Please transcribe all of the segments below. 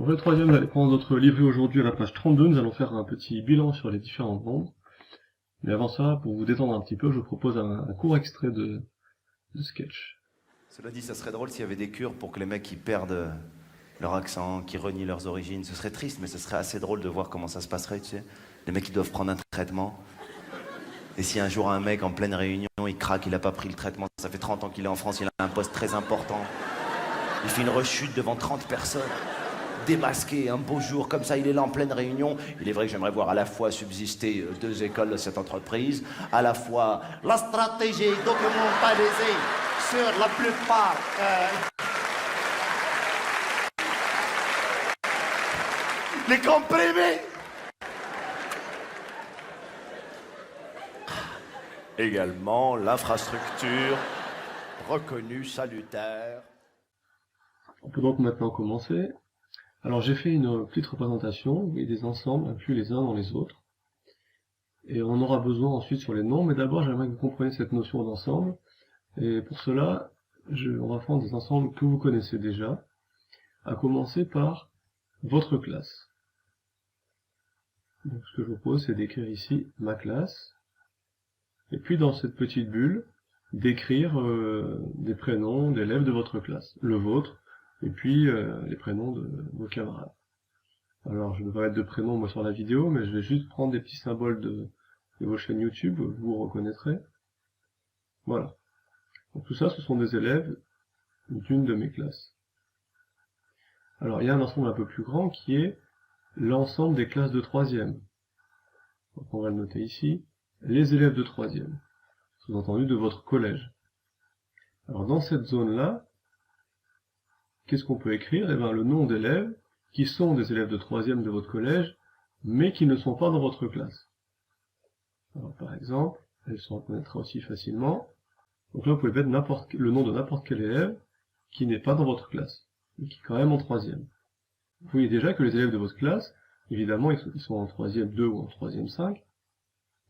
Donc le troisième, allez prendre notre livret aujourd'hui à la page 32, nous allons faire un petit bilan sur les différents nombres. Mais avant ça, pour vous détendre un petit peu, je vous propose un court extrait de sketch. Cela dit, ça serait drôle s'il y avait des cures pour que les mecs qui perdent leur accent, qui renient leurs origines. Ce serait triste, mais ce serait assez drôle de voir comment ça se passerait, tu sais. Les mecs qui doivent prendre un traitement. Et si un jour un mec en pleine réunion, il craque, il a pas pris le traitement, ça fait 30 ans qu'il est en France, il a un poste très important. Il fait une rechute devant 30 personnes, démasqué, un beau jour, comme ça, il est là en pleine réunion. Il est vrai que j'aimerais voir à la fois subsister deux écoles de cette entreprise, à la fois la stratégie documentalisée sur la plupart... les comprimés. Également l'infrastructure reconnue salutaire. On peut donc maintenant commencer. Alors j'ai fait une petite représentation et des ensembles inclus les uns dans les autres. Et on aura besoin ensuite sur les noms, mais d'abord j'aimerais que vous compreniez cette notion d'ensemble. Et pour cela, on va prendre des ensembles que vous connaissez déjà, à commencer par votre classe. Donc ce que je vous propose, c'est d'écrire ici ma classe. Et puis dans cette petite bulle, d'écrire des prénoms d'élèves de votre classe, le vôtre, et puis les prénoms de vos camarades. Alors je ne vais pas mettre de prénom moi sur la vidéo, mais je vais juste prendre des petits symboles de vos chaînes YouTube, vous reconnaîtrez. Voilà. Donc tout ça, ce sont des élèves d'une de mes classes. Alors il y a un ensemble un peu plus grand qui est l'ensemble des classes de troisième. Donc on va le noter ici. Les élèves de troisième, sous-entendu de votre collège. Alors dans cette zone-là, qu'est-ce qu'on peut écrire? Eh bien le nom d'élèves qui sont des élèves de troisième de votre collège, mais qui ne sont pas dans votre classe. Alors par exemple, elle se reconnaîtra aussi facilement. Donc là vous pouvez mettre le nom de n'importe quel élève qui n'est pas dans votre classe, mais qui est quand même en troisième. Vous voyez déjà que les élèves de votre classe, évidemment ils sont en troisième 2 ou en troisième 5,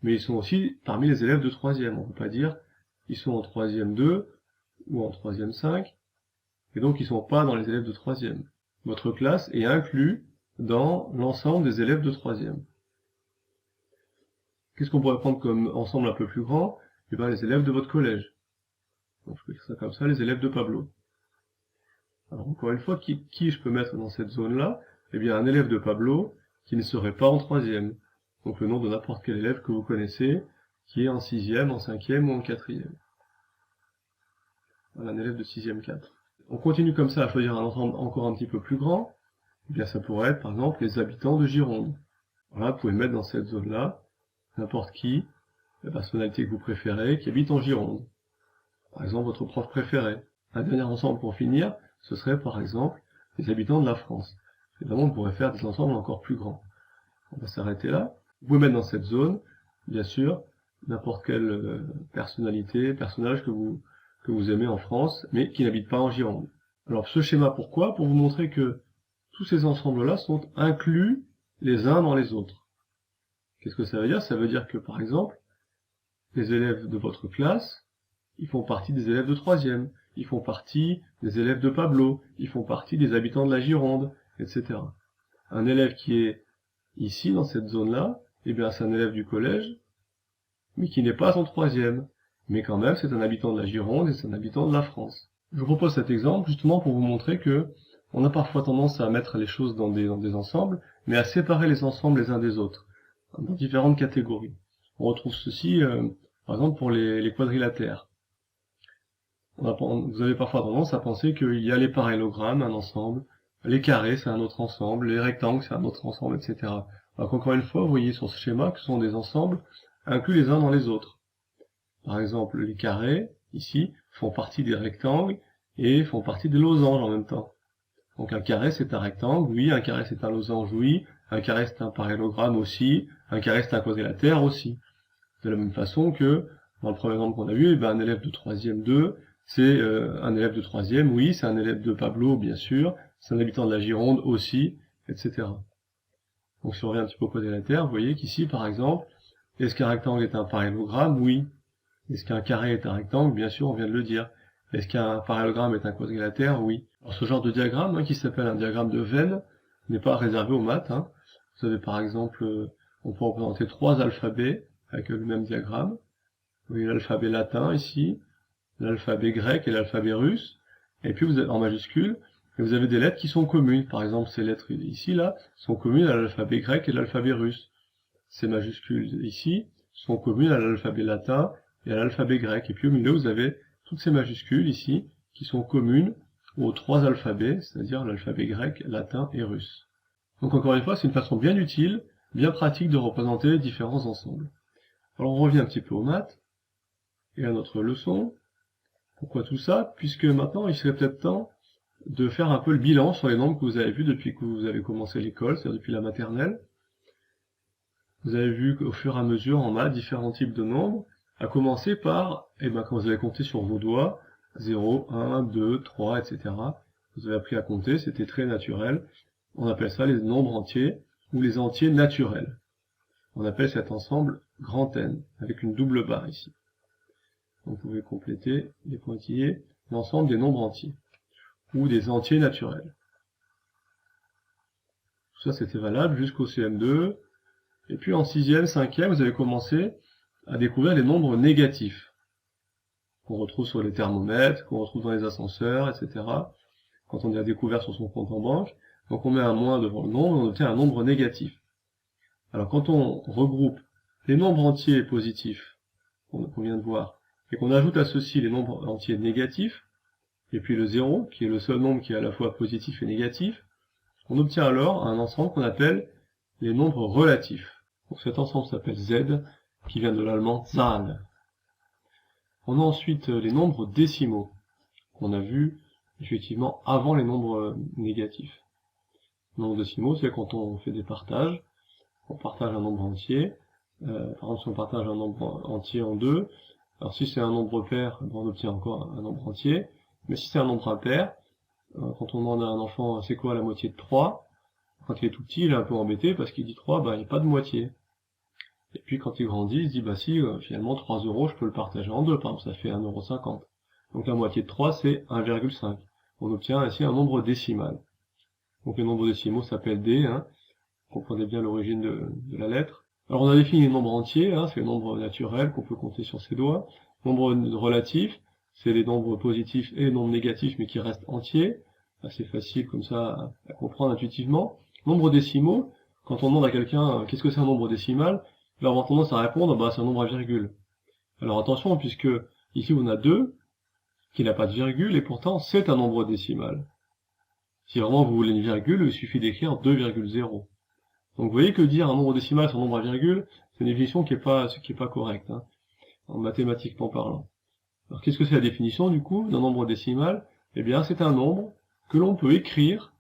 mais ils sont aussi parmi les élèves de troisième. On ne peut pas dire ils sont en troisième 2 ou en troisième 5, et donc ils ne sont pas dans les élèves de troisième. Votre classe est inclue dans l'ensemble des élèves de troisième. Qu'est-ce qu'on pourrait prendre comme ensemble un peu plus grand? Eh bien les élèves de votre collège. Donc je peux écrire ça comme ça, les élèves de Pablo. Alors encore une fois, qui je peux mettre dans cette zone-là? Eh bien un élève de Pablo qui ne serait pas en troisième. Donc le nom de n'importe quel élève que vous connaissez, qui est en sixième, en cinquième ou en quatrième. Voilà, un élève de sixième 4. On continue comme ça à choisir un ensemble encore un petit peu plus grand. Eh bien ça pourrait être par exemple les habitants de Gironde. Voilà, vous pouvez mettre dans cette zone-là n'importe qui, la personnalité que vous préférez, qui habite en Gironde. Par exemple votre prof préféré. Un dernier ensemble pour finir, ce serait par exemple les habitants de la France. Évidemment, on pourrait faire des ensembles encore plus grands. On va s'arrêter là. Vous pouvez mettre dans cette zone, bien sûr, n'importe quelle personnage que vous aimez en France, mais qui n'habite pas en Gironde. Alors ce schéma, pourquoi? Pour vous montrer que tous ces ensembles-là sont inclus les uns dans les autres. Qu'est-ce que ça veut dire? Ça veut dire que, par exemple, les élèves de votre classe, ils font partie des élèves de troisième, ils font partie des élèves de Pablo, ils font partie des habitants de la Gironde, etc. Un élève qui est ici, dans cette zone-là, eh bien c'est un élève du collège, mais qui n'est pas en troisième. Mais quand même, c'est un habitant de la Gironde et c'est un habitant de la France. Je vous propose cet exemple justement pour vous montrer que on a parfois tendance à mettre les choses dans des ensembles, mais à séparer les ensembles les uns des autres, dans différentes catégories. On retrouve ceci, par exemple, pour les quadrilatères. Vous avez parfois tendance à penser qu'il y a les parallélogrammes, un ensemble, les carrés, c'est un autre ensemble, les rectangles, c'est un autre ensemble, etc. Alors qu'encore une fois, vous voyez sur ce schéma que ce sont des ensembles inclus les uns dans les autres. Par exemple, les carrés, ici, font partie des rectangles et font partie des losanges en même temps. Donc un carré c'est un rectangle, oui, un carré c'est un losange, oui, un carré c'est un parallélogramme aussi, un carré c'est un quadrilatère aussi. De la même façon que, dans le premier exemple qu'on a vu, eh ben, un élève de troisième 2, c'est un élève de troisième, oui, c'est un élève de Pablo, bien sûr, c'est un habitant de la Gironde aussi, etc. Donc si on revient un petit peu au quadrilatère, vous voyez qu'ici, par exemple, est-ce qu'un rectangle est un parallélogramme? Oui. Est-ce qu'un carré est un rectangle? Bien sûr, on vient de le dire. Est-ce qu'un parallélogramme est un quadrilatère? Oui. Alors ce genre de diagramme, qui s'appelle un diagramme de Venn, n'est pas réservé aux maths, hein. Vous avez par exemple, on peut représenter 3 alphabets avec le même diagramme. Vous voyez l'alphabet latin ici, l'alphabet grec et l'alphabet russe. Et puis vous avez en majuscule, et vous avez des lettres qui sont communes. Par exemple, ces lettres ici, là, sont communes à l'alphabet grec et l'alphabet russe. Ces majuscules ici sont communes à l'alphabet latin et à l'alphabet grec. Et puis au milieu, vous avez toutes ces majuscules ici qui sont communes aux 3 alphabets, c'est-à-dire l'alphabet grec, latin et russe. Donc encore une fois, c'est une façon bien utile, bien pratique de représenter différents ensembles. Alors on revient un petit peu aux maths et à notre leçon. Pourquoi tout ça? Puisque maintenant, il serait peut-être temps de faire un peu le bilan sur les nombres que vous avez vus depuis que vous avez commencé l'école, c'est-à-dire depuis la maternelle. Vous avez vu au fur et à mesure en maths différents types de nombres, à commencer par, quand vous avez compté sur vos doigts, 0, 1, 2, 3, etc. Vous avez appris à compter, c'était très naturel. On appelle ça les nombres entiers, ou les entiers naturels. On appelle cet ensemble grand N, avec une double barre ici. Vous pouvez compléter les pointillés, l'ensemble des nombres entiers, ou des entiers naturels. Tout ça c'était valable jusqu'au CM2, et puis en 6e, 5e, vous avez commencé à découvrir les nombres négatifs, qu'on retrouve sur les thermomètres, qu'on retrouve dans les ascenseurs, etc. Quand on est à découvert sur son compte en banque, donc on met un moins devant le nombre, et on obtient un nombre négatif. Alors quand on regroupe les nombres entiers positifs, qu'on vient de voir, et qu'on ajoute à ceux-ci les nombres entiers négatifs, et puis le 0, qui est le seul nombre qui est à la fois positif et négatif, on obtient alors un ensemble qu'on appelle les nombres relatifs. Donc cet ensemble s'appelle Z, qui vient de l'allemand Zahl. On a ensuite les nombres décimaux, qu'on a vu effectivement avant les nombres négatifs. Les nombres décimaux, c'est quand on fait des partages, on partage un nombre entier, par exemple si on partage un nombre entier en deux, alors si c'est un nombre pair, on obtient encore un nombre entier, mais si c'est un nombre impair, quand on demande à un enfant c'est quoi la moitié de 3, quand il est tout petit, il est un peu embêté parce qu'il dit 3, il n'y a pas de moitié. Et puis quand il grandit, il se dit si, finalement 3 euros, je peux le partager en deux, par exemple, ça fait 1,50 €. Donc la moitié de 3, c'est 1,5. On obtient ainsi un nombre décimal. Donc les nombres décimaux s'appellent D, vous comprenez bien l'origine de la lettre. Alors on a défini les nombres entiers, c'est les nombres naturels qu'on peut compter sur ses doigts. Nombres relatifs, c'est les nombres positifs et les nombres négatifs mais qui restent entiers. Assez facile comme ça à comprendre intuitivement. Nombres décimaux, quand on demande à quelqu'un qu'est-ce que c'est un nombre décimal, il va avoir tendance à répondre c'est un nombre à virgule. Alors attention, puisque ici on a 2, qui n'a pas de virgule, et pourtant c'est un nombre décimal. Si vraiment vous voulez une virgule, il suffit d'écrire 2,0. Donc vous voyez que dire un nombre décimal sur un nombre à virgule, c'est une définition qui est pas correcte, en mathématiquement parlant. Alors qu'est-ce que c'est la définition du coup d'un nombre décimal? Eh bien c'est un nombre que l'on peut écrire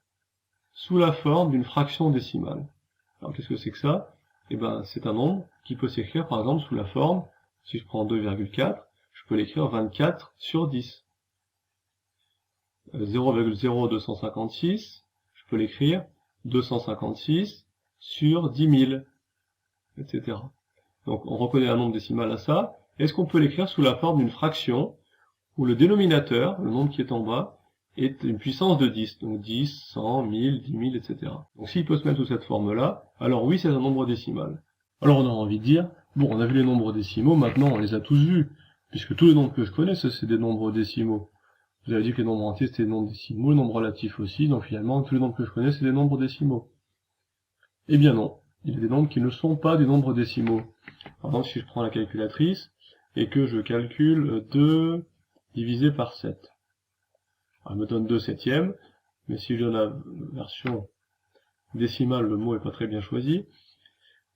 sous la forme d'une fraction décimale. Alors qu'est-ce que c'est que ça? Eh bien c'est un nombre qui peut s'écrire par exemple sous la forme, si je prends 2,4, je peux l'écrire 24 sur 10. 0,0256, je peux l'écrire 256 sur 10 000, etc. Donc on reconnaît un nombre décimal à ça. Est-ce qu'on peut l'écrire sous la forme d'une fraction, où le dénominateur, le nombre qui est en bas, est une puissance de 10, donc 10, 100, 1000, 10 000, etc. Donc s'il peut se mettre sous cette forme-là, alors oui, c'est un nombre décimal. Alors on a envie de dire, bon, on a vu les nombres décimaux, maintenant on les a tous vus, puisque tous les nombres que je connais, c'est des nombres décimaux. Vous avez dit que les nombres entiers, c'était des nombres décimaux, les nombres relatifs aussi, donc finalement, tous les nombres que je connais, c'est des nombres décimaux. Eh bien non, il y a des nombres qui ne sont pas des nombres décimaux. Par exemple, si je prends la calculatrice, et que je calcule 2 divisé par 7. Alors, elle me donne 2 septièmes, mais si je donne la version décimale, le mot est pas très bien choisi.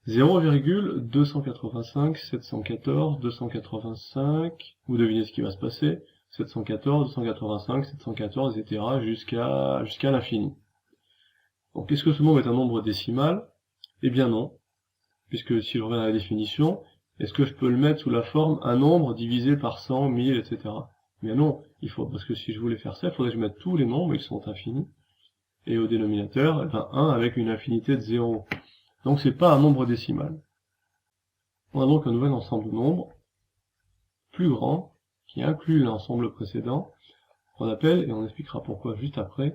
0,285, 714, 285, vous devinez ce qui va se passer, 714, 285, 714, etc. jusqu'à l'infini. Donc est-ce que ce nombre est un nombre décimal? Eh bien non, puisque si je reviens à la définition, est-ce que je peux le mettre sous la forme un nombre divisé par 100, 1000, etc. Mais non, parce que si je voulais faire ça, il faudrait que je mette tous les nombres, ils sont infinis, et au dénominateur, 1 avec une infinité de 0. Donc c'est pas un nombre décimal. On a donc un nouvel ensemble de nombres, plus grand, qui inclut l'ensemble précédent, qu'on appelle, et on expliquera pourquoi juste après,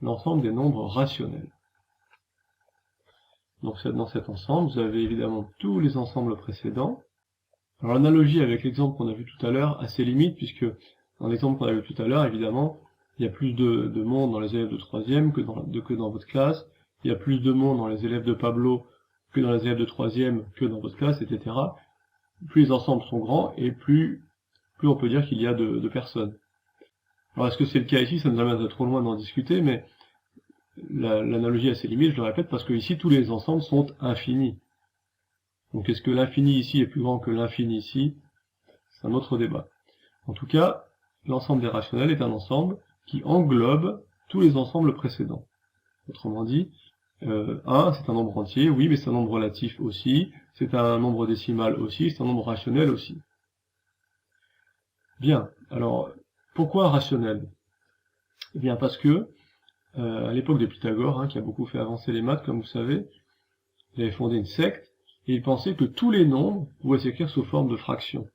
l'ensemble des nombres rationnels. Donc dans cet ensemble, vous avez évidemment tous les ensembles précédents. Alors l'analogie avec l'exemple qu'on a vu tout à l'heure a ses limites, puisque dans l'exemple qu'on a vu tout à l'heure, évidemment, il y a plus de monde dans les élèves de 3e que dans votre classe, il y a plus de monde dans les élèves de Pablo que dans les élèves de 3e que dans votre classe, etc. Plus les ensembles sont grands, et plus on peut dire qu'il y a de personnes. Alors est-ce que c'est le cas ici? Ça nous amènerait trop loin d'en discuter, mais l'analogie a ses limites, je le répète, parce que ici tous les ensembles sont infinis. Donc est-ce que l'infini ici est plus grand que l'infini ici? C'est un autre débat. En tout cas, l'ensemble des rationnels est un ensemble qui englobe tous les ensembles précédents. Autrement dit, 1 c'est un nombre entier, oui, mais c'est un nombre relatif aussi, c'est un nombre décimal aussi, c'est un nombre rationnel aussi. Bien, alors, pourquoi rationnel? Eh bien parce que, à l'époque de Pythagore, qui a beaucoup fait avancer les maths, comme vous savez, il avait fondé une secte, et il pensait que tous les nombres pouvaient s'écrire sous forme de fractions,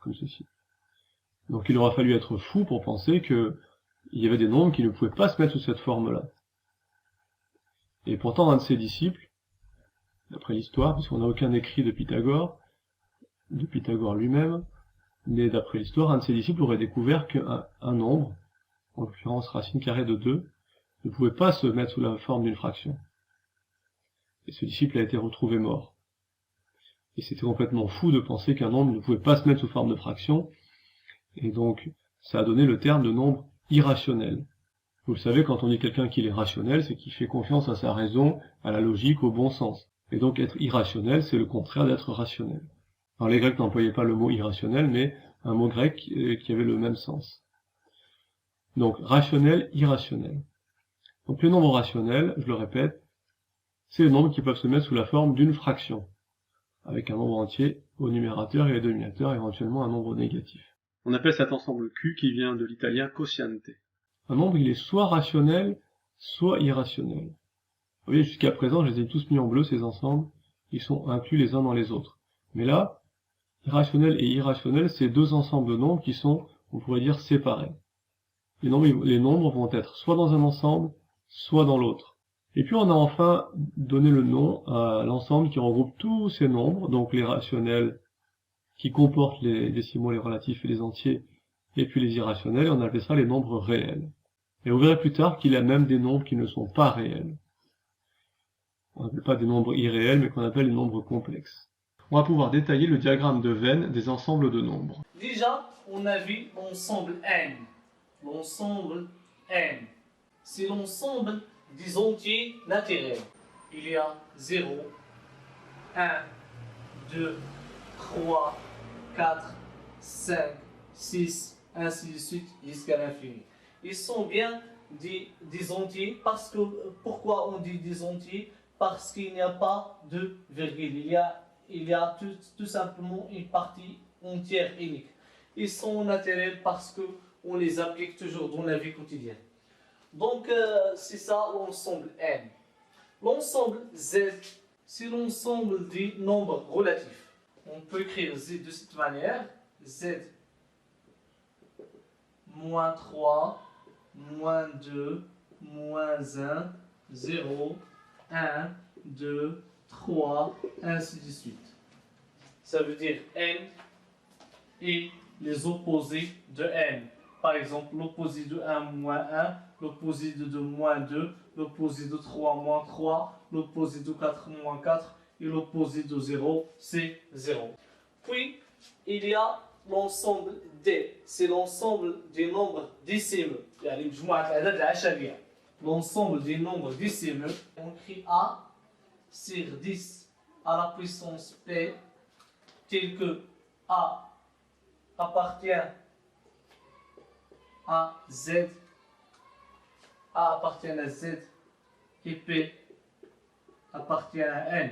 comme ceci. Donc il aura fallu être fou pour penser qu'il y avait des nombres qui ne pouvaient pas se mettre sous cette forme-là. Et pourtant, un de ses disciples, d'après l'histoire, puisqu'on n'a aucun écrit de Pythagore lui-même, mais d'après l'histoire, un de ses disciples aurait découvert qu'un nombre, en l'occurrence racine carrée de 2, ne pouvait pas se mettre sous la forme d'une fraction. Et ce disciple a été retrouvé mort. Et c'était complètement fou de penser qu'un nombre ne pouvait pas se mettre sous forme de fraction, et donc ça a donné le terme de nombre irrationnel. Vous le savez, quand on dit quelqu'un qu'il est rationnel, c'est qu'il fait confiance à sa raison, à la logique, au bon sens. Et donc être irrationnel, c'est le contraire d'être rationnel. Alors les Grecs n'employaient pas le mot irrationnel, mais un mot grec qui avait le même sens. Donc rationnel, irrationnel. Donc les nombres rationnels, je le répète, c'est les nombres qui peuvent se mettre sous la forme d'une fraction, avec un nombre entier au numérateur et au dénominateur, éventuellement un nombre négatif. On appelle cet ensemble Q qui vient de l'italien quotiente. Un nombre, il est soit rationnel, soit irrationnel. Vous voyez, jusqu'à présent, je les ai tous mis en bleu, ces ensembles, ils sont inclus les uns dans les autres. Mais là, rationnel et irrationnel, c'est deux ensembles de nombres qui sont, on pourrait dire, séparés. Les nombres vont être soit dans un ensemble, soit dans l'autre. Et puis on a enfin donné le nom à l'ensemble qui regroupe tous ces nombres, donc les rationnels qui comportent les décimaux, les relatifs et les entiers, et puis les irrationnels, et on appelle ça les nombres réels. Et vous verrez plus tard qu'il y a même des nombres qui ne sont pas réels. On n'appelle pas des nombres irréels, mais qu'on appelle les nombres complexes. On va pouvoir détailler le diagramme de Venn des ensembles de nombres. Déjà, on a vu l'ensemble N. L'ensemble N, c'est l'ensemble des entiers naturels. Il y a 0, 1, 2, 3, 4, 5, 6, ainsi de suite, jusqu'à l'infini. Ils sont bien des entiers, parce que, pourquoi on dit des entiers? Parce qu'il n'y a pas de virgule, il y a tout simplement une partie entière unique. Ils sont naturels parce qu'on les applique toujours dans la vie quotidienne. Donc, c'est ça l'ensemble N. L'ensemble Z, c'est l'ensemble des nombres relatifs. On peut écrire Z de cette manière. Z moins 3, moins 2, moins 1, 0, 1, 2, 3, ainsi de suite. Ça veut dire N et les opposés de N. Par exemple, l'opposé de 1 moins 1, l'opposé de 2 moins 2, l'opposé de 3 moins 3, l'opposé de 4 moins 4 et l'opposé de 0, c'est 0. Puis, il y a l'ensemble D, c'est l'ensemble des nombres décimaux. L'ensemble des nombres décimaux, on écrit A sur 10 à la puissance P, tel que A appartient à Z, A appartient à Z et P appartient à N.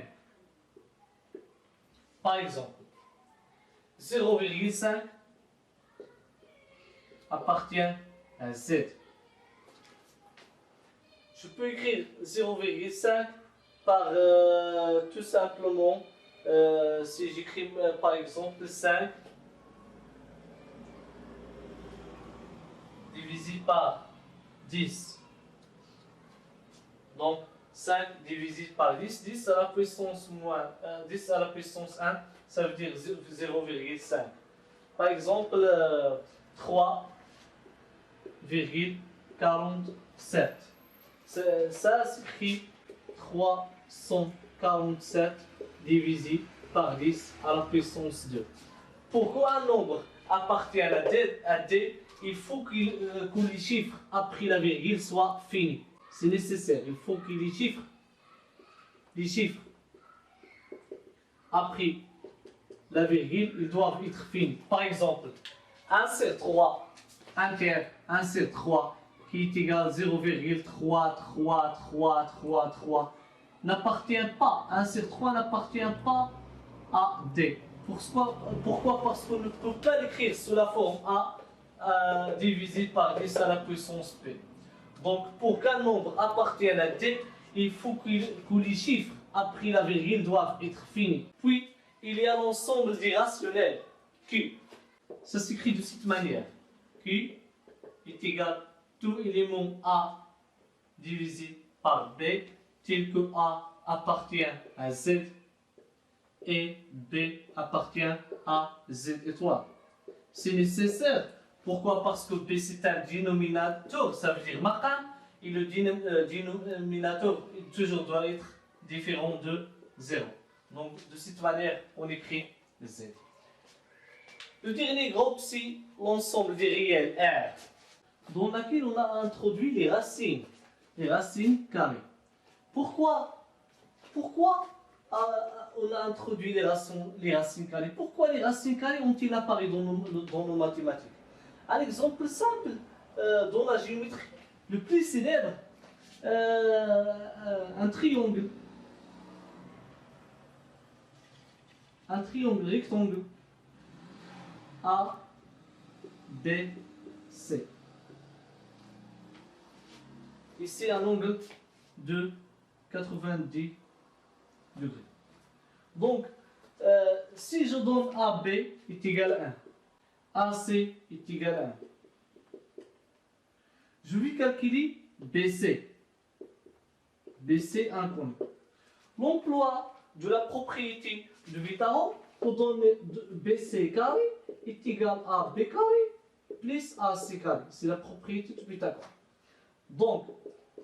Par exemple, 0,5 appartient à Z. Je peux écrire 0,5 par tout simplement, si j'écris par exemple 5 divisé par 10. Donc 5 divisé par 10, 10 à la puissance moins 10 à la puissance 1, ça veut dire 0,5. Par exemple, 3,47. Ça s'écrit 347 divisé par 10 à la puissance 2. Pourquoi un nombre appartient à D, il faut que les chiffres après la virgule soient finis. C'est nécessaire. Il faut que les chiffres après la virgule, ils doivent être finis. Par exemple, 1 sur 3, un tiers, 1 sur 3, qui est égal à 0,3333 n'appartient pas, 1 sur 3 n'appartient pas à D. Pourquoi? Parce qu'on ne peut pas l'écrire sous la forme A divisé par 10 à la puissance P. Donc, pour qu'un nombre appartienne à D, il faut que les chiffres après la virgule doivent être finis. Puis, il y a l'ensemble des rationnels Q. Ça s'écrit de cette manière. Q est égal à tout élément A divisé par B, tel que A appartient à Z et B appartient à Z étoile. C'est nécessaire. Pourquoi? Parce que B c'est un dénominateur, ça veut dire maqam, et le dénominateur toujours doit être différent de 0. Donc de cette manière, on écrit Z. Le dernier groupe, c'est l'ensemble des réels R, dans lequel on a introduit les racines carrées. Pourquoi on a introduit les racines carrées? Pourquoi les racines carrées ont-ils apparu dans nos mathématiques? Un exemple simple dans la géométrie, le plus célèbre, un triangle rectangle A, B, C. Ici un angle de 90 degrés. Donc, si je donne AB est égal à 1, AC est égal à 1, je vais calculer BC. BC inconnu. L'emploi de la propriété de Pythagore pour donner BC carré est égal à B carré plus AC carré. C'est la propriété de Pythagore. Donc,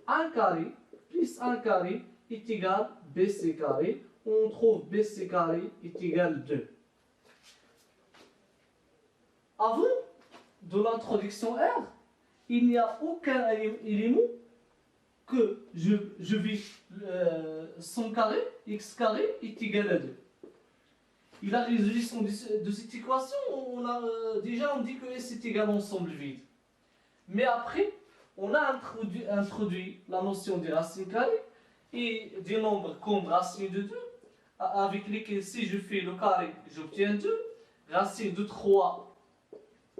1 carré plus 1 carré est égal à BC carré. On trouve BC carré est égal à 2. Avant de l'introduction R, il n'y a aucun élément que je vais son carré, x carré est égal à 2. Et la résolution de cette équation, déjà on dit que S est égal à ensemble vide. Mais après, on a introduit la notion des racines carrées et des nombres comme racine de 2, avec lesquels si je fais le carré, j'obtiens 2. Racine de 3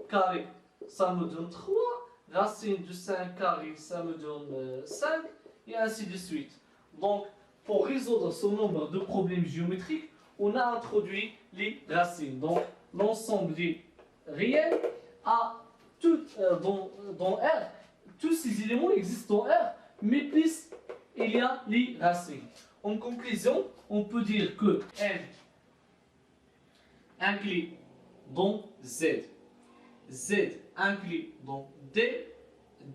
carré, ça me donne 3. Racine de 5 carré, ça me donne 5. Et ainsi de suite. Donc, pour résoudre ce nombre de problèmes géométriques, on a introduit les racines. Donc, l'ensemble des réels dans R, tous ces éléments existent dans R, mais plus il y a les racines. En conclusion, on peut dire que N inclut dans Z, Z inclut dans D,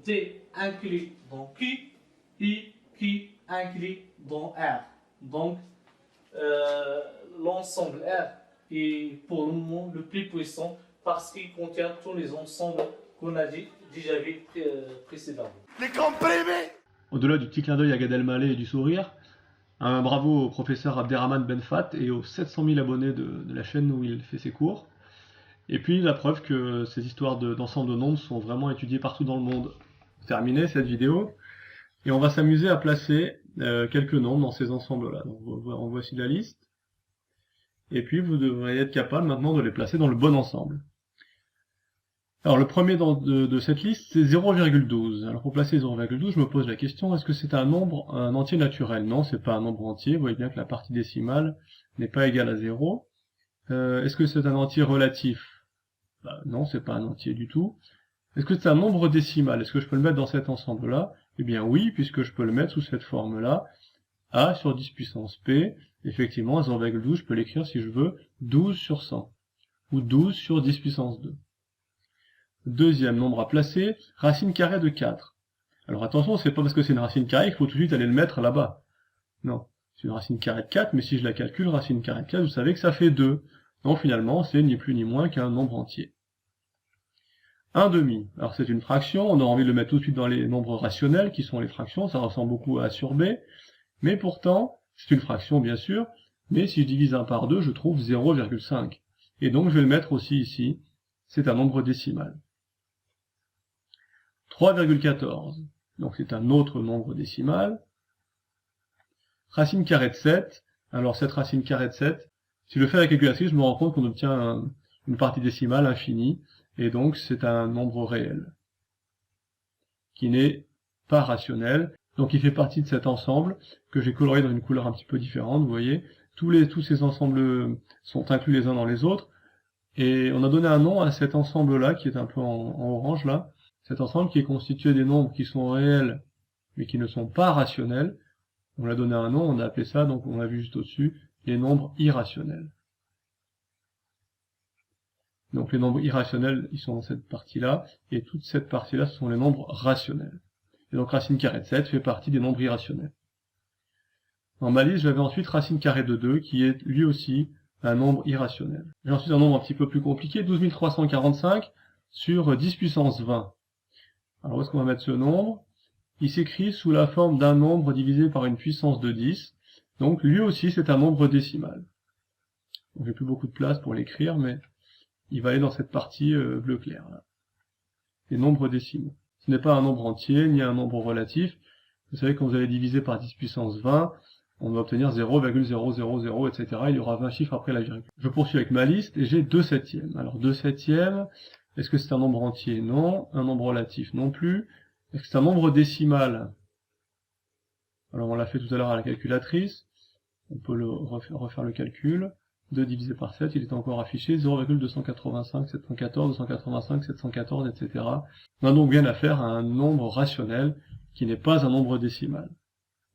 D inclut dans Q, et Q inclut dans R. Donc, l'ensemble R est pour le moment le plus puissant parce qu'il contient tous les ensembles qu'on a déjà vus précédemment. Les comprimés! Au-delà du petit clin d'œil à Gad Elmaleh et du sourire, un bravo au professeur Abderrahmane Benfat et aux 700 000 abonnés de la chaîne où il fait ses cours. Et puis la preuve que ces histoires d'ensemble de nombres sont vraiment étudiées partout dans le monde. Terminé cette vidéo, et on va s'amuser à placer quelques nombres dans ces ensembles-là. Donc voici la liste. Et puis vous devriez être capable maintenant de les placer dans le bon ensemble. Alors le premier de cette liste, c'est 0,12. Alors pour placer 0,12, je me pose la question, est-ce que c'est un entier naturel? Non, c'est pas un nombre entier. Vous voyez bien que la partie décimale n'est pas égale à 0. Est-ce que c'est un entier relatif? Non, c'est pas un entier du tout. Est-ce que c'est un nombre décimal? Est-ce que je peux le mettre dans cet ensemble-là? Eh bien oui, puisque je peux le mettre sous cette forme-là. A sur 10 puissance P, effectivement, 0,12, je peux l'écrire si je veux, 12 sur 100, ou 12 sur 10 puissance 2. Deuxième nombre à placer, racine carrée de 4. Alors attention, c'est pas parce que c'est une racine carrée qu'il faut tout de suite aller le mettre là-bas. Non, c'est une racine carrée de 4, mais si je la calcule, racine carrée de 4, vous savez que ça fait 2. Donc finalement, c'est ni plus ni moins qu'un nombre entier. 1 demi, alors c'est une fraction, on a envie de le mettre tout de suite dans les nombres rationnels, qui sont les fractions, ça ressemble beaucoup à A sur B, mais pourtant, c'est une fraction bien sûr, mais si je divise 1 par 2, je trouve 0,5. Et donc je vais le mettre aussi ici, c'est un nombre décimal. 3,14, donc c'est un autre nombre décimal. Racine carrée de 7, alors cette racine carrée de 7, si je le fais à la calculatrice, je me rends compte qu'on obtient une partie décimale infinie, et donc c'est un nombre réel, qui n'est pas rationnel, donc il fait partie de cet ensemble, que j'ai coloré dans une couleur un petit peu différente, vous voyez, tous ces ensembles sont inclus les uns dans les autres, et on a donné un nom à cet ensemble-là, qui est un peu en orange là, cet ensemble qui est constitué des nombres qui sont réels, mais qui ne sont pas rationnels. On l'a donné un nom, on a appelé ça, donc on l'a vu juste au-dessus, les nombres irrationnels. Donc les nombres irrationnels, ils sont dans cette partie-là, et toute cette partie-là, ce sont les nombres rationnels. Et donc racine carrée de 7 fait partie des nombres irrationnels. Dans ma liste, j'avais ensuite racine carrée de 2, qui est lui aussi un nombre irrationnel. J'ai ensuite un nombre un petit peu plus compliqué, 12 345 sur 10 puissance 20. Alors où est-ce qu'on va mettre ce nombre? Il s'écrit sous la forme d'un nombre divisé par une puissance de 10, donc lui aussi c'est un nombre décimal. J'ai plus beaucoup de place pour l'écrire, mais il va aller dans cette partie bleu clair, là. Les nombres décimaux. Ce n'est pas un nombre entier, ni un nombre relatif. Vous savez, quand vous allez diviser par 10 puissance 20, on va obtenir 0,000, etc. Il y aura 20 chiffres après la virgule. Je poursuis avec ma liste, et j'ai 2 septièmes. Alors 2 septièmes, est-ce que c'est un nombre entier? Non. Un nombre relatif? Non plus. Est-ce que c'est un nombre décimal? Alors on l'a fait tout à l'heure à la calculatrice. On peut refaire le calcul. 2 divisé par 7, il est encore affiché 0,285, 714, 285, 714, etc. On a donc bien affaire à un nombre rationnel qui n'est pas un nombre décimal.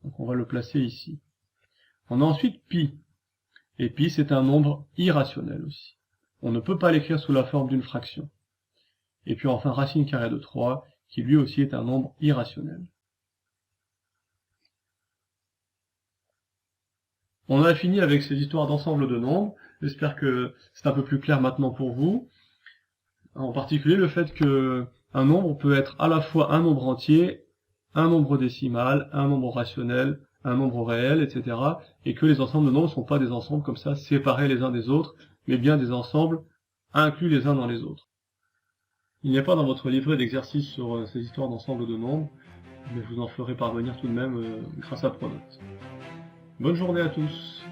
Donc on va le placer ici. On a ensuite pi. Et pi, c'est un nombre irrationnel aussi. On ne peut pas l'écrire sous la forme d'une fraction. Et puis enfin racine carrée de 3, qui lui aussi est un nombre irrationnel. On a fini avec ces histoires d'ensemble de nombres. J'espère que c'est un peu plus clair maintenant pour vous. En particulier le fait que un nombre peut être à la fois un nombre entier, un nombre décimal, un nombre rationnel, un nombre réel, etc. Et que les ensembles de nombres ne sont pas des ensembles comme ça séparés les uns des autres, mais bien des ensembles inclus les uns dans les autres. Il n'y a pas dans votre livret d'exercice sur ces histoires d'ensemble de nombres, mais je vous en ferai parvenir tout de même grâce à Pronote. Bonne journée à tous.